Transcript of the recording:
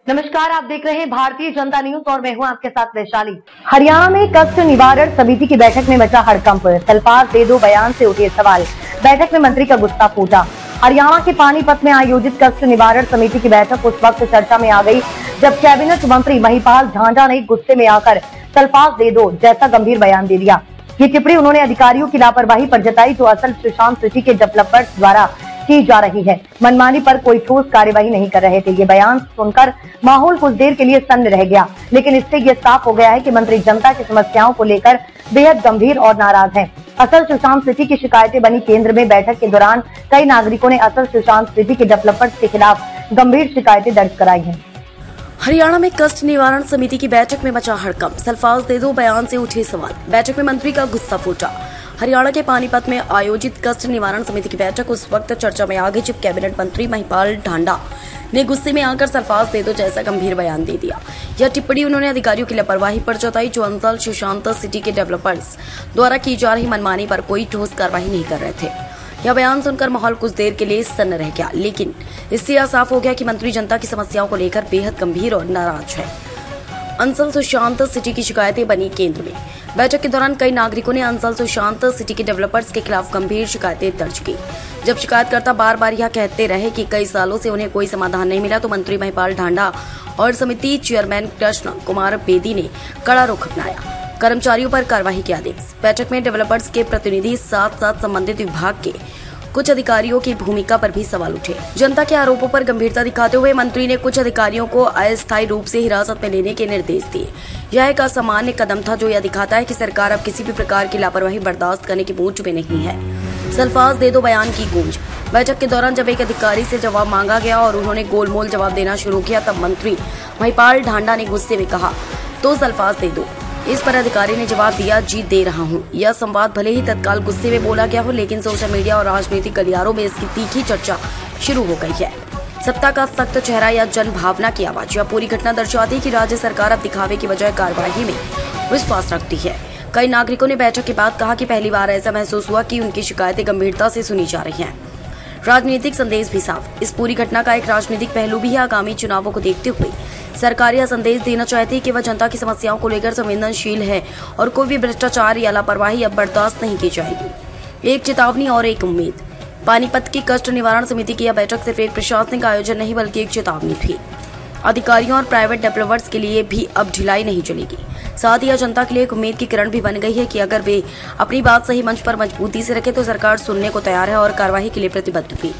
नमस्कार, आप देख रहे हैं भारतीय जनता न्यूज और मैं हूं आपके साथ वैशाली। हरियाणा में कष्ट निवारण समिति की बैठक में मचा हड़कंप। तलपास दे दो बयान से उठे सवाल। बैठक में मंत्री का गुस्सा फूटा। हरियाणा के पानीपत में आयोजित कष्ट निवारण समिति की बैठक उस वक्त चर्चा में आ गई जब कैबिनेट मंत्री महिपाल ढांडा ने गुस्से में आकर तलपास दे दो जैसा गंभीर बयान दे दिया। ये टिप्पणी उन्होंने अधिकारियों की लापरवाही पर जताई जो असल सुशांत सिटी के डेवलपर्स द्वारा की जा रही है। मनमानी पर कोई ठोस कार्यवाही नहीं कर रहे थे। ये बयान सुनकर माहौल कुछ देर के लिए सन्न रह गया, लेकिन इससे ये साफ हो गया है कि मंत्री जनता की समस्याओं को लेकर बेहद गंभीर और नाराज हैं। असल सुशांत सिटी की शिकायतें बनी केंद्र में। बैठक के दौरान कई नागरिकों ने असल सुशांत सिटी के डेवलपर्स के खिलाफ गंभीर शिकायतें दर्ज कराई हैं। हरियाणा में कष्ट निवारण समिति की बैठक में मचा हड़कंप। तलपास दे दो बयान से उठे सवाल। बैठक में मंत्री का गुस्सा फूटा। हरियाणा के पानीपत में आयोजित कष्ट निवारण समिति की बैठक उस वक्त चर्चा में आ गई जब कैबिनेट मंत्री महिपाल ढांडा ने गुस्से में आकर तलपास दे दो जैसा गंभीर बयान दे दिया। यह टिप्पणी उन्होंने अधिकारियों की लापरवाही पर जताई जो अंचल सुशांत सिटी के डेवलपर्स द्वारा की जा रही मनमानी पर कोई ठोस कार्रवाई नहीं कर रहे थे। यह बयान सुनकर माहौल कुछ देर के लिए सन्न रह गया, लेकिन इससे यह साफ हो गया कि मंत्री जनता की समस्याओं को लेकर बेहद गंभीर और नाराज है। अंचल सुशांत सिटी की शिकायतें बनी केंद्र में। बैठक के दौरान कई नागरिकों ने अंचल सुशांत सिटी के डेवलपर्स के खिलाफ गंभीर शिकायतें दर्ज की। जब शिकायतकर्ता बार बार यह कहते रहे कि कई सालों से उन्हें कोई समाधान नहीं मिला, तो मंत्री महिपाल ढांडा और समिति चेयरमैन कृष्ण कुमार बेदी ने कड़ा रुख अपनाया। कर्मचारियों पर कार्रवाई के आदेश। बैठक में डेवलपर्स के प्रतिनिधि साथ साथ संबंधित विभाग के कुछ अधिकारियों की भूमिका पर भी सवाल उठे। जनता के आरोपों पर गंभीरता दिखाते हुए मंत्री ने कुछ अधिकारियों को अस्थायी रूप से हिरासत में लेने के निर्देश दिए। यह एक असामान्य कदम था जो यह दिखाता है कि सरकार अब किसी भी प्रकार की लापरवाही बर्दाश्त करने की मूड में नहीं है। तलपास दे दो बयान की गूंज। बैठक के दौरान जब एक अधिकारी से जवाब मांगा गया और उन्होंने गोलमोल जवाब देना शुरू किया, तब मंत्री महिपाल ढांडा ने गुस्से में कहा, तो तलपास दे दो। इस पर अधिकारी ने जवाब दिया, जी दे रहा हूं। यह संवाद भले ही तत्काल गुस्से में बोला गया हो, लेकिन सोशल मीडिया और राजनीतिक गलियारों में इसकी तीखी चर्चा शुरू हो गई है। सत्ता का सख्त चेहरा या जन भावना की आवाज। यह पूरी घटना दर्शाती है कि राज्य सरकार अब दिखावे की बजाय कार्यवाही में विश्वास रखती है। कई नागरिकों ने बैठक के बाद कहा कि पहली बार ऐसा महसूस हुआ कि उनकी शिकायतें गंभीरता से सुनी जा रही हैं। राजनीतिक संदेश भी साफ। इस पूरी घटना का एक राजनीतिक पहलू भी है। आगामी चुनावों को देखते हुए सरकार यह संदेश देना चाहती है कि वह जनता की समस्याओं को लेकर संवेदनशील है और कोई भी भ्रष्टाचार या लापरवाही अब बर्दाश्त नहीं की जाएगी। एक चेतावनी और एक उम्मीद। पानीपत की कष्ट निवारण समिति की यह बैठक सिर्फ एक प्रशासनिक आयोजन नहीं बल्कि एक चेतावनी थी। अधिकारियों और प्राइवेट डेवलपर्स के लिए भी अब ढिलाई नहीं चलेगी। साथ ही यह जनता के लिए एक उम्मीद की किरण भी बन गई है कि अगर वे अपनी बात सही मंच पर मजबूती से रखे तो सरकार सुनने को तैयार है और कार्यवाही के लिए प्रतिबद्ध भी।